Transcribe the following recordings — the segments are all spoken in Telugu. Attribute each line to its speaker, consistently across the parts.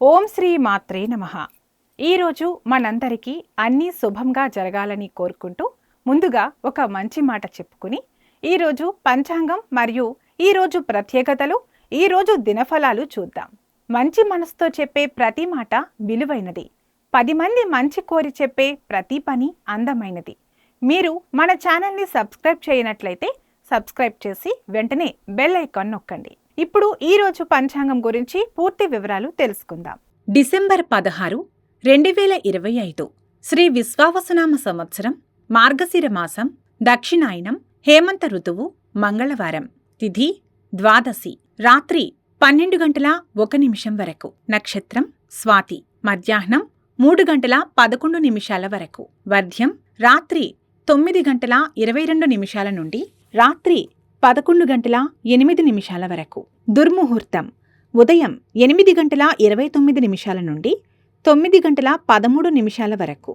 Speaker 1: ఓం శ్రీ మాత్రే నమః. ఈరోజు మనందరికీ అన్నీ శుభంగా జరగాలని కోరుకుంటూ ముందుగా ఒక మంచి మాట చెప్పుకుని ఈరోజు పంచాంగం మరియు ఈరోజు ప్రత్యేకతలు, ఈరోజు దినఫలాలు చూద్దాం. మంచి మనసుతో చెప్పే ప్రతి మాట విలువైనది. 10 మంది మంచి కోరి చెప్పే ప్రతి పని అందమైనది. మీరు మన ఛానల్ని సబ్స్క్రైబ్ చేయనట్లయితే సబ్స్క్రైబ్ చేసి వెంటనే బెల్ ఐకాన్ నొక్కండి. ఇప్పుడు ఈరోజు పంచాంగం గురించి పూర్తి వివరాలు తెలుసుకుందాం. డిసెంబర్ 16, 2025 శ్రీ విశ్వావసునామ సంవత్సరం, మార్గశిర మాసం, దక్షిణాయనం, హేమంత ఋతువు, మంగళవారం. తిథి ద్వాదశి, రాత్రి 12:01 వరకు. నక్షత్రం స్వాతి, మధ్యాహ్నం 3:11 వరకు. వర్ధ్యం రాత్రి 9:22 నుండి రాత్రి 11:08 వరకు. దుర్ముహూర్తం ఉదయం 8:29 నుండి 9:13 వరకు.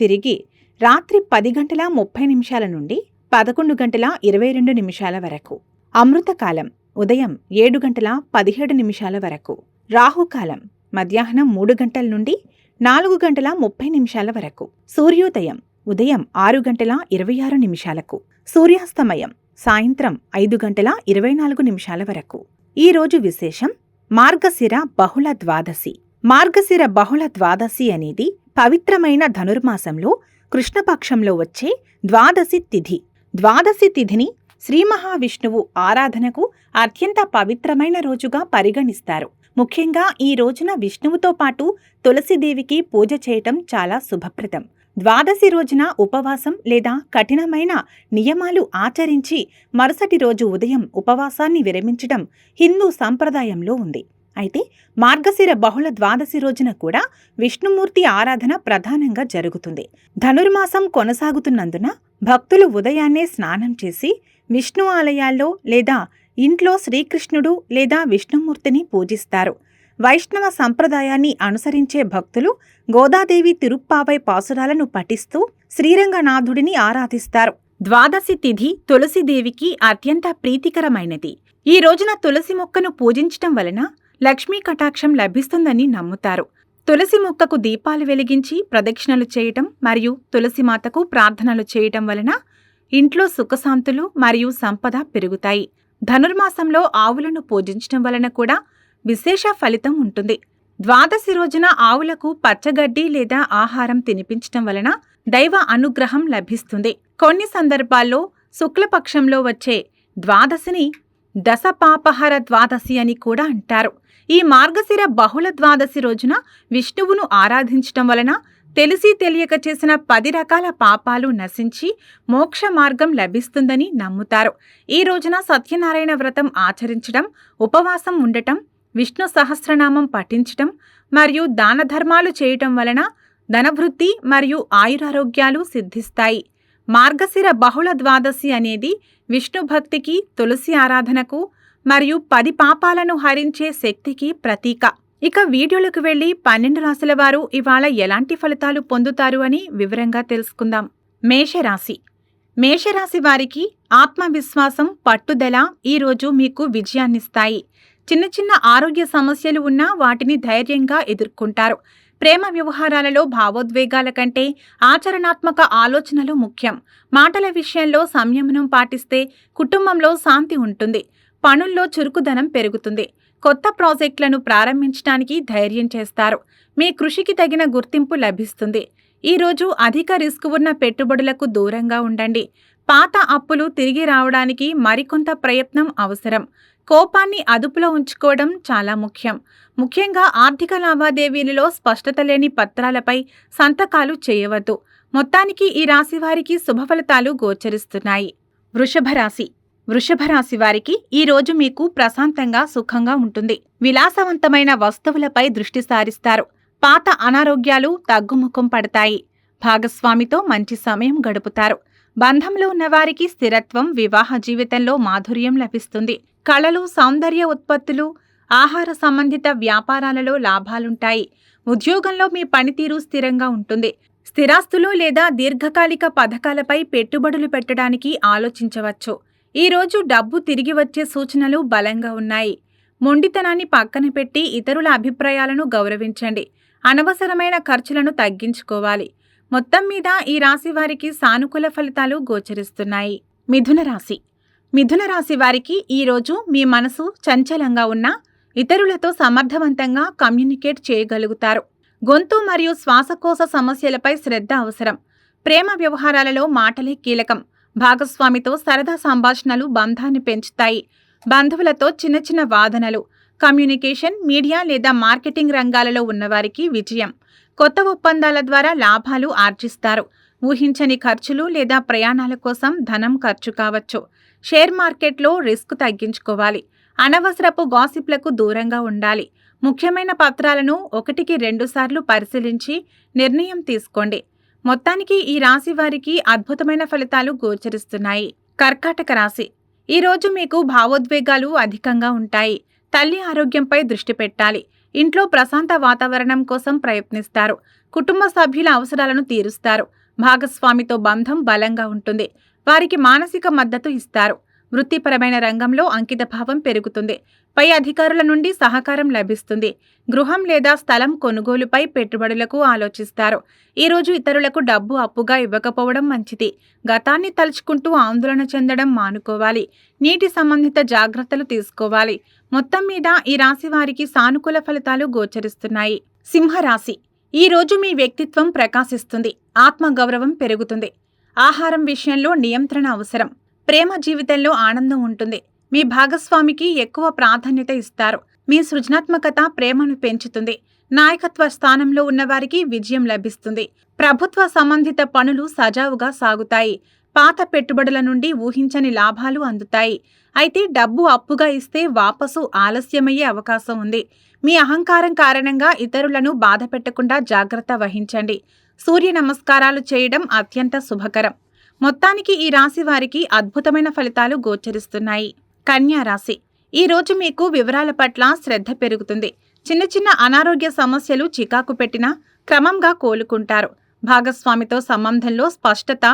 Speaker 1: తిరిగి రాత్రి 10:30 నుండి 11:22 వరకు. అమృతకాలం ఉదయం 7:17 వరకు. రాహుకాలం మధ్యాహ్నం 3 గంటల నుండి 4:30 వరకు. సూర్యోదయం ఉదయం 6:26 సూర్యాస్తమయం సాయంత్రం 5:24 వరకు. ఈరోజు విశేషం మార్గశిర బహుళ ద్వాదశి. మార్గశిర బహుళ ద్వాదశి అనేది పవిత్రమైన ధనుర్మాసంలో కృష్ణపక్షంలో వచ్చే ద్వాదశి తిథి. ద్వాదశి తిథిని శ్రీ మహావిష్ణువు ఆరాధనకు అత్యంత పవిత్రమైన రోజుగా పరిగణిస్తారు. ముఖ్యంగా ఈ రోజున విష్ణువుతో పాటు తులసీదేవికి పూజ చేయటం చాలా శుభప్రదం. ద్వాదశి రోజున ఉపవాసం లేదా కఠినమైన నియమాలు ఆచరించి మరుసటి రోజు ఉదయం ఉపవాసాన్ని విరమించడం హిందూ సంప్రదాయంలో ఉంది. అయితే మార్గశిర బహుళ ద్వాదశి రోజున కూడా విష్ణుమూర్తి ఆరాధన ప్రధానంగా జరుగుతుంది. ధనుర్మాసం కొనసాగుతున్నందున భక్తులు ఉదయాన్నే స్నానం చేసి విష్ణు ఆలయాల్లో లేదా ఇంట్లో శ్రీకృష్ణుడు లేదా విష్ణుమూర్తిని పూజిస్తారు. వైష్ణవ సంప్రదాయాన్ని అనుసరించే భక్తులు గోదాదేవి తిరుప్పావై పాసురాలను పఠిస్తూ శ్రీరంగనాథుడిని ఆరాధిస్తారు. ద్వాదశి తిథి తులసీదేవికి అత్యంత ప్రీతికరమైనది. ఈ రోజున తులసి మొక్కను పూజించటం వలన లక్ష్మీ కటాక్షం లభిస్తుందని నమ్ముతారు. తులసి మొక్కకు దీపాలు వెలిగించి ప్రదక్షిణలు చేయటం మరియు తులసిమాతకు ప్రార్థనలు చేయటం వలన ఇంట్లో సుఖశాంతులు మరియు సంపద పెరుగుతాయి. ధనుర్మాసంలో ఆవులను పూజించటం వలన కూడా విశేష ఫలితం ఉంటుంది. ద్వాదశి రోజున ఆవులకు పచ్చగడ్డి లేదా ఆహారం తినిపించటం వలన దైవ అనుగ్రహం లభిస్తుంది. కొన్ని సందర్భాల్లో శుక్లపక్షంలో వచ్చే ద్వాదశిని దశపాపహర ద్వాదశి అని కూడా అంటారు. ఈ మార్గశిర బహుళ ద్వాదశి రోజున విష్ణువును ఆరాధించటం వలన తెలిసి తెలియక చేసిన 10 రకాల పాపాలు నశించి మోక్ష మార్గం లభిస్తుందని నమ్ముతారు. ఈ రోజున సత్యనారాయణ వ్రతం ఆచరించడం, ఉపవాసం ఉండటం, విష్ణు సహస్రనామం పఠించటం మరియు దానధర్మాలు చేయటం వలన ధనవృద్ధి మరియు ఆయురారోగ్యాలు సిద్ధిస్తాయి. మార్గశిర బహుళ ద్వాదశి అనేది విష్ణు భక్తికి, తులసి ఆరాధనకు మరియు 10 పాపాలను హరించే శక్తికి ప్రతీక. ఇక వీడియోలకు వెళ్లి 12 రాశుల వారు ఇవాళ ఎలాంటి ఫలితాలు పొందుతారు అని వివరంగా తెలుసుకుందాం. మేషరాశి. మేషరాశి వారికి ఆత్మవిశ్వాసం, పట్టుదల ఈరోజు మీకు విజయాన్నిస్తాయి. చిన్న చిన్న ఆరోగ్య సమస్యలు ఉన్నా వాటిని ధైర్యంగా ఎదుర్కొంటారు. ప్రేమ వ్యవహారాలలో భావోద్వేగాల కంటే ఆచరణాత్మక ఆలోచనలు ముఖ్యం. మాటల విషయంలో సంయమనం పాటిస్తే కుటుంబంలో శాంతి ఉంటుంది. పనుల్లో చురుకుదనం పెరుగుతుంది. కొత్త ప్రాజెక్టులను ప్రారంభించడానికి ధైర్యం చేస్తారు. మీ కృషికి తగిన గుర్తింపు లభిస్తుంది. ఈరోజు అధిక రిస్క్ ఉన్న పెట్టుబడులకు దూరంగా ఉండండి. పాత అప్పులు తిరిగి రావడానికి మరికొంత ప్రయత్నం అవసరం. కోపాన్ని అదుపులో ఉంచుకోవడం చాలా ముఖ్యం. ముఖ్యంగా ఆర్థిక లావాదేవీలలో స్పష్టత లేని పత్రాలపై సంతకాలు చేయవద్దు. మొత్తానికి ఈ రాశి వారికి శుభఫలితాలు గోచరిస్తున్నాయి. వృషభ రాశి. వృషభ రాశి వారికి ఈ రోజు మీకు ప్రశాంతంగా, సుఖంగా ఉంటుంది. విలాసవంతమైన వస్తువులపై దృష్టి సారిస్తారు. పాత అనారోగ్యాలు తగ్గుముఖం పడతాయి. భాగస్వామితో మంచి సమయం గడుపుతారు. బంధంలో ఉన్నవారికి స్థిరత్వం, వివాహ జీవితంలో మాధుర్యం లభిస్తుంది. కళలు, సౌందర్య ఉత్పత్తులు, ఆహార సంబంధిత వ్యాపారాలలో లాభాలుంటాయి. ఉద్యోగంలో మీ పనితీరు స్థిరంగా ఉంటుంది. స్థిరాస్తులు లేదా దీర్ఘకాలిక పథకాలపై పెట్టుబడులు పెట్టడానికి ఆలోచించవచ్చు. ఈరోజు డబ్బు తిరిగి వచ్చే సూచనలు బలంగా ఉన్నాయి. మొండితనాన్ని పక్కన పెట్టి ఇతరుల అభిప్రాయాలను గౌరవించండి. అనవసరమైన ఖర్చులను తగ్గించుకోవాలి. మొత్తం మీద ఈ రాశి వారికి సానుకూల ఫలితాలు గోచరిస్తున్నాయి. మిథున రాశి. మిథున రాశి వారికి ఈరోజు మీ మనసు చంచలంగా ఉన్నా ఇతరులతో సమర్థవంతంగా కమ్యూనికేట్ చేయగలుగుతారు. గొంతు మరియు శ్వాసకోశ సమస్యలపై శ్రద్ధ అవసరం. ప్రేమ వ్యవహారాలలో మాటలే కీలకం. భాగస్వామితో సరదా సంభాషణలు బంధాన్ని పెంచుతాయి. బంధువులతో చిన్న చిన్న వాదనలు. కమ్యూనికేషన్, మీడియా లేదా మార్కెటింగ్ రంగాలలో ఉన్నవారికి విజయం. కొత్త ఒప్పందాల ద్వారా లాభాలు ఆర్జిస్తారు. ఊహించని ఖర్చులు లేదా ప్రయాణాల కోసం ధనం ఖర్చు కావచ్చు. షేర్ మార్కెట్లో రిస్క్ తగ్గించుకోవాలి. అనవసరపు గాసిప్లకు దూరంగా ఉండాలి. ముఖ్యమైన పత్రాలను 1-2 సార్లు పరిశీలించి నిర్ణయం తీసుకోండి. మొత్తానికి ఈ రాశి వారికి అద్భుతమైన ఫలితాలు గోచరిస్తున్నాయి. కర్కాటక రాశి. ఈరోజు మీకు భావోద్వేగాలు అధికంగా ఉంటాయి. తల్లి ఆరోగ్యంపై దృష్టి పెట్టాలి. ఇంట్లో ప్రశాంత వాతావరణం కోసం ప్రయత్నిస్తారు. కుటుంబ సభ్యుల అవసరాలను తీరుస్తారు. భాగస్వామితో బంధం బలంగా ఉంటుంది. వారికి మానసిక మద్దతు ఇస్తారు. వృత్తిపరమైన రంగంలో అంకితభావం పెరుగుతుంది. పై అధికారుల నుండి సహకారం లభిస్తుంది. గృహం లేదా స్థలం కొనుగోలుపై పెట్టుబడులకు ఆలోచిస్తారు. ఈరోజు ఇతరులకు డబ్బు అప్పుగా ఇవ్వకపోవడం మంచిది. గతాన్ని తలుచుకుంటూ ఆందోళన చెందడం మానుకోవాలి. నీటి సంబంధిత జాగ్రత్తలు తీసుకోవాలి. మొత్తం మీద ఈ రాశి వారికి సానుకూల ఫలితాలు గోచరిస్తున్నాయి. సింహరాశి. ఈరోజు మీ వ్యక్తిత్వం ప్రకాశిస్తుంది. ఆత్మగౌరవం పెరుగుతుంది. ఆహారం విషయంలో నియంత్రణ అవసరం. ప్రేమ జీవితంలో ఆనందం ఉంటుంది. మీ భాగస్వామికి ఎక్కువ ప్రాధాన్యత ఇస్తారు. మీ సృజనాత్మకత ప్రేమను పెంచుతుంది. నాయకత్వ స్థానంలో ఉన్నవారికి విజయం లభిస్తుంది. ప్రభుత్వ సంబంధిత పనులు సజావుగా సాగుతాయి. పాత పెట్టుబడుల నుండి ఊహించని లాభాలు అందుతాయి. అయితే డబ్బు అప్పుగా ఇస్తే వాపసు ఆలస్యమయ్యే అవకాశం ఉంది. మీ అహంకారం కారణంగా ఇతరులను బాధ పెట్టకుండా జాగ్రత్త వహించండి. సూర్య నమస్కారాలు చేయడం అత్యంత శుభకరం. మొత్తానికి ఈ రాశి వారికి అద్భుతమైన ఫలితాలు గోచరిస్తున్నాయి. కన్యా రాశి. ఈరోజు మీకు వివరాల పట్ల శ్రద్ధ పెరుగుతుంది. చిన్న చిన్న అనారోగ్య సమస్యలు చికాకు పెట్టినా క్రమంగా కోలుకుంటారు. భాగస్వామితో సంబంధంలో స్పష్టత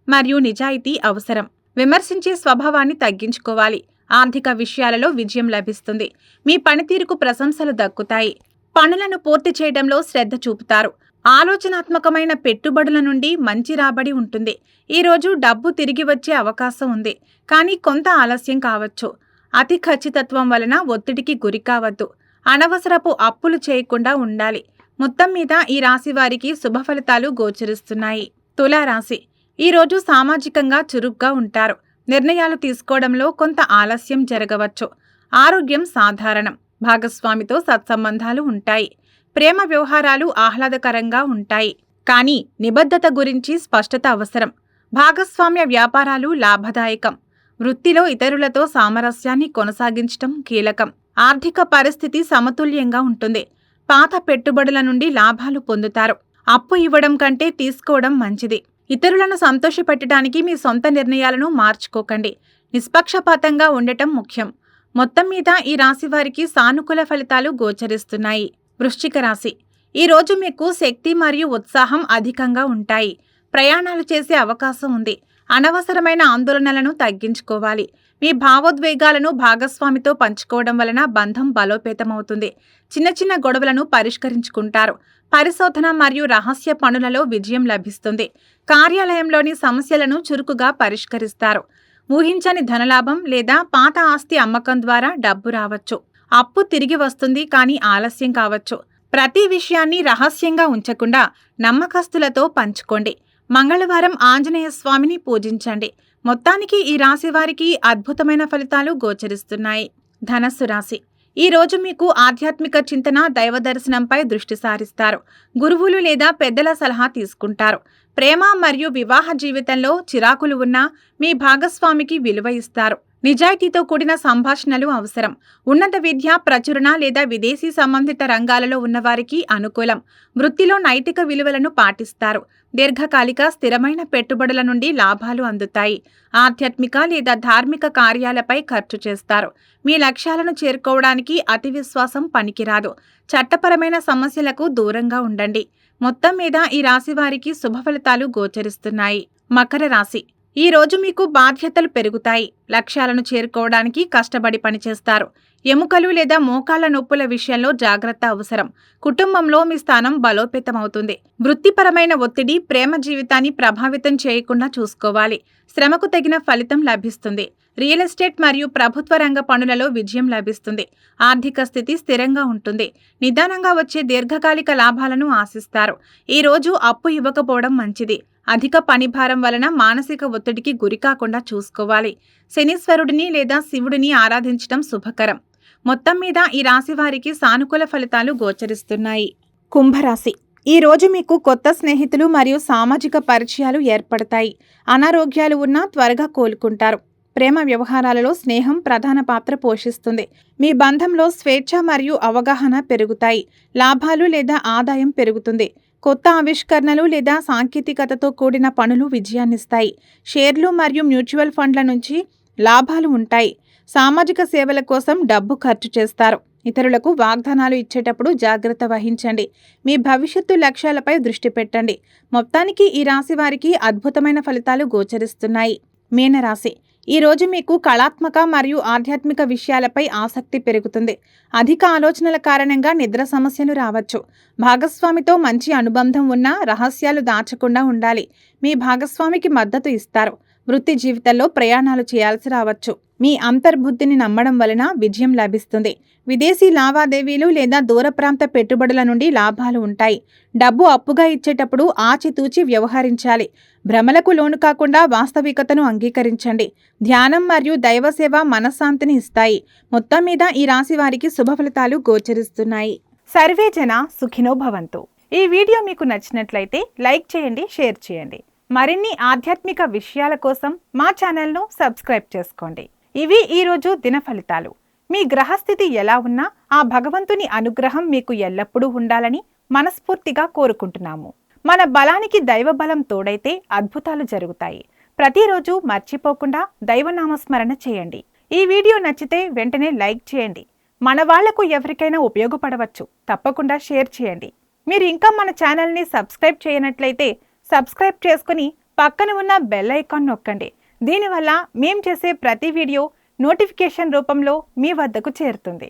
Speaker 1: మరియు నిజాయితీ అవసరం. విమర్శించే స్వభావాన్ని తగ్గించుకోవాలి. ఆర్థిక విషయాలలో విజయం లభిస్తుంది. మీ పనితీరుకు ప్రశంసలు దక్కుతాయి. పనులను పూర్తి చేయడంలో శ్రద్ధ చూపుతారు. ఆలోచనాత్మకమైన పెట్టుబడుల నుండి మంచి రాబడి ఉంటుంది. ఈరోజు డబ్బు తిరిగి వచ్చే అవకాశం ఉంది, కానీ కొంత ఆలస్యం కావచ్చు. అతి ఖచ్చితత్వం వలన ఒత్తిడికి గురి కావద్దు. అనవసరపు అప్పులు చేయకుండా ఉండాలి. మొత్తం మీద ఈ రాశి వారికి శుభ ఫలితాలు గోచరిస్తున్నాయి. తులారాశి. ఈరోజు సామాజికంగా చురుగ్గా ఉంటారు. నిర్ణయాలు తీసుకోవడంలో కొంత ఆలస్యం జరగవచ్చు. ఆరోగ్యం సాధారణం. భాగస్వామితో సత్సంబంధాలు ఉంటాయి. ప్రేమ వ్యవహారాలు ఆహ్లాదకరంగా ఉంటాయి. కానీ నిబద్ధత గురించి స్పష్టత అవసరం. భాగస్వామ్య వ్యాపారాలు లాభదాయకం. వృత్తిలో ఇతరులతో సామరస్యాన్ని కొనసాగించడం కీలకం. ఆర్థిక పరిస్థితి సమతుల్యంగా ఉంటుంది. పాత పెట్టుబడుల నుండి లాభాలు పొందుతారు. అప్పు ఇవ్వడం కంటే తీసుకోవడం మంచిది. ఇతరులను సంతోషపెట్టడానికి మీ సొంత నిర్ణయాలను మార్చుకోకండి. నిష్పక్షపాతంగా ఉండటం ముఖ్యం. మొత్తం మీద ఈ రాశి వారికి సానుకూల ఫలితాలు గోచరిస్తున్నాయి. వృశ్చిక రాశి. ఈరోజు మీకు శక్తి మరియు ఉత్సాహం అధికంగా ఉంటాయి. ప్రయాణాలు చేసే అవకాశం ఉంది. అనవసరమైన ఆందోళనలను తగ్గించుకోవాలి. మీ భావోద్వేగాలను భాగస్వామితో పంచుకోవడం వలన బంధం బలోపేతమవుతుంది. చిన్న చిన్న గొడవలను పరిష్కరించుకుంటారు. పరిశోధన మరియు రహస్య పనులలో విజయం లభిస్తుంది. కార్యాలయంలోని సమస్యలను చురుకుగా పరిష్కరిస్తారు. ఊహించని ధనలాభం లేదా పాత ఆస్తి అమ్మకం ద్వారా డబ్బు రావచ్చు. అప్పు తిరిగి వస్తుంది, కానీ ఆలస్యం కావచ్చు. ప్రతి విషయాన్ని రహస్యంగా ఉంచకుండా నమ్మకస్తులతో పంచుకోండి. మంగళవారం ఆంజనేయ స్వామిని పూజించండి. మొత్తానికి ఈ రాశి వారికి అద్భుతమైన ఫలితాలు గోచరిస్తున్నాయి. ధనస్సు రాశి. ఈరోజు మీకు ఆధ్యాత్మిక చింతన, దైవ దర్శనంపై దృష్టి సారిస్తారు. గురువులు లేదా పెద్దల సలహా తీసుకుంటారు. ప్రేమ మరియు వివాహ జీవితంలో చిరాకులు ఉన్నా మీ భాగస్వామికి విలువ ఇస్తారు. నిజాయితీతో కూడిన సంభాషణలు అవసరం. ఉన్నత విద్య, ప్రచురణ లేదా విదేశీ సంబంధిత రంగాలలో ఉన్నవారికి అనుకూలం. వృత్తిలో నైతిక విలువలను పాటిస్తారు. దీర్ఘకాలిక స్థిరమైన పెట్టుబడుల నుండి లాభాలు అందుతాయి. ఆధ్యాత్మిక లేదా ధార్మిక కార్యాలపై ఖర్చు చేస్తారు. మీ లక్ష్యాలను చేరుకోవడానికి అతి విశ్వాసం పనికిరాదు. చట్టపరమైన సమస్యలకు దూరంగా ఉండండి. మొత్తం మీద ఈ రాశి వారికి శుభ ఫలితాలు గోచరిస్తున్నాయి. మకర రాశి. ఈ రోజు మీకు బాధ్యతలు పెరుగుతాయి. లక్ష్యాలను చేరుకోవడానికి కష్టపడి పనిచేస్తారు. ఎముకలు లేదా మోకాళ్ల నొప్పుల విషయంలో జాగ్రత్త అవసరం. కుటుంబంలో మీ స్థానం బలోపేతమవుతుంది. వృత్తిపరమైన ఒత్తిడి ప్రేమ జీవితాన్ని ప్రభావితం చేయకుండా చూసుకోవాలి. శ్రమకు తగిన ఫలితం లభిస్తుంది. రియల్ ఎస్టేట్ మరియు ప్రభుత్వ రంగ పనులలో విజయం లభిస్తుంది. ఆర్థిక స్థితి స్థిరంగా ఉంటుంది. నిదానంగా వచ్చే దీర్ఘకాలిక లాభాలను ఆశిస్తారు. ఈ రోజు అప్పు ఇవ్వకపోవడం మంచిది. అధిక పనిభారం వలన మానసిక ఒత్తిడికి గురికాకుండా చూసుకోవాలి. శనీశ్వరుడిని లేదా శివుడిని ఆరాధించడం శుభకరం. మొత్తం మీద ఈ రాశి వారికి సానుకూల ఫలితాలు గోచరిస్తున్నాయి. కుంభరాశి. ఈ రోజు మీకు కొత్త స్నేహితులు మరియు సామాజిక పరిచయాలు ఏర్పడతాయి. అనారోగ్యాలు ఉన్నా త్వరగా కోలుకుంటారు. ప్రేమ వ్యవహారాలలో స్నేహం ప్రధాన పాత్ర పోషిస్తుంది. మీ బంధంలో స్వేచ్ఛ మరియు అవగాహన పెరుగుతాయి. లాభాలు లేదా ఆదాయం పెరుగుతుంది. కొత్త ఆవిష్కరణలు లేదా సాంకేతికతతో కూడిన పనులు విజయాన్నిస్తాయి. షేర్లు మరియు మ్యూచువల్ ఫండ్ల నుంచి లాభాలు ఉంటాయి. సామాజిక సేవల కోసం డబ్బు ఖర్చు చేస్తారు. ఇతరులకు వాగ్దానాలు ఇచ్చేటప్పుడు జాగ్రత్త వహించండి. మీ భవిష్యత్తు లక్ష్యాలపై దృష్టి పెట్టండి. మొత్తానికి ఈ రాశి వారికి అద్భుతమైన ఫలితాలు గోచరిస్తున్నాయి. మీనరాశి. ఈ రోజు మీకు కళాత్మక మరియు ఆధ్యాత్మిక విషయాలపై ఆసక్తి పెరుగుతుంది. అధిక ఆలోచనల కారణంగా నిద్ర సమస్యలు రావచ్చు. భాగస్వామితో మంచి అనుబంధం ఉన్నా రహస్యాలు దాచకుండా ఉండాలి. మీ భాగస్వామికి మద్దతు ఇస్తారు. వృత్తి జీవితంలో ప్రయాణాలు చేయాల్సి రావచ్చు. మీ అంతర్బుద్ధిని నమ్మడం వలన విజయం లభిస్తుంది. విదేశీ లావాదేవీలు లేదా దూర ప్రాంత పెట్టుబడుల నుండి లాభాలు ఉంటాయి. డబ్బు అప్పుగా ఇచ్చేటప్పుడు ఆచితూచి వ్యవహరించాలి. భ్రమలకు లోను కాకుండా వాస్తవికతను అంగీకరించండి. ధ్యానం మరియు దైవసేవ మనశ్శాంతిని ఇస్తాయి. మొత్తం మీద ఈ రాశి వారికి శుభ ఫలితాలు గోచరిస్తున్నాయి. సర్వే జన సుఖినో భవంతు. ఈ వీడియో మీకు నచ్చినట్లయితే లైక్ చేయండి, షేర్ చేయండి. మరిన్ని ఆధ్యాత్మిక విషయాల కోసం మా ఛానల్ను సబ్స్క్రైబ్ చేసుకోండి. ఇవి ఈరోజు దిన ఫలితాలు. మీ గ్రహస్థితి ఎలా ఉన్నా ఆ భగవంతుని అనుగ్రహం మీకు ఎల్లప్పుడూ ఉండాలని మనస్ఫూర్తిగా కోరుకుంటున్నాము. మన బలానికి దైవ బలం తోడైతే అద్భుతాలు జరుగుతాయి. ప్రతిరోజు మర్చిపోకుండా దైవనామస్మరణ చేయండి. ఈ వీడియో నచ్చితే వెంటనే లైక్ చేయండి. మన వాళ్లకు ఎవరికైనా ఉపయోగపడవచ్చు. తప్పకుండా షేర్ చేయండి. మీరు ఇంకా మన ఛానల్ని సబ్స్క్రైబ్ చేయనట్లయితే సబ్స్క్రైబ్ చేసుకుని పక్కన ఉన్న బెల్ ఐకాన్ నొక్కండి. దీనివల్ల మేం చేసే ప్రతి వీడియో నోటిఫికేషన్ రూపంలో మీ వద్దకు చేరుతుంది.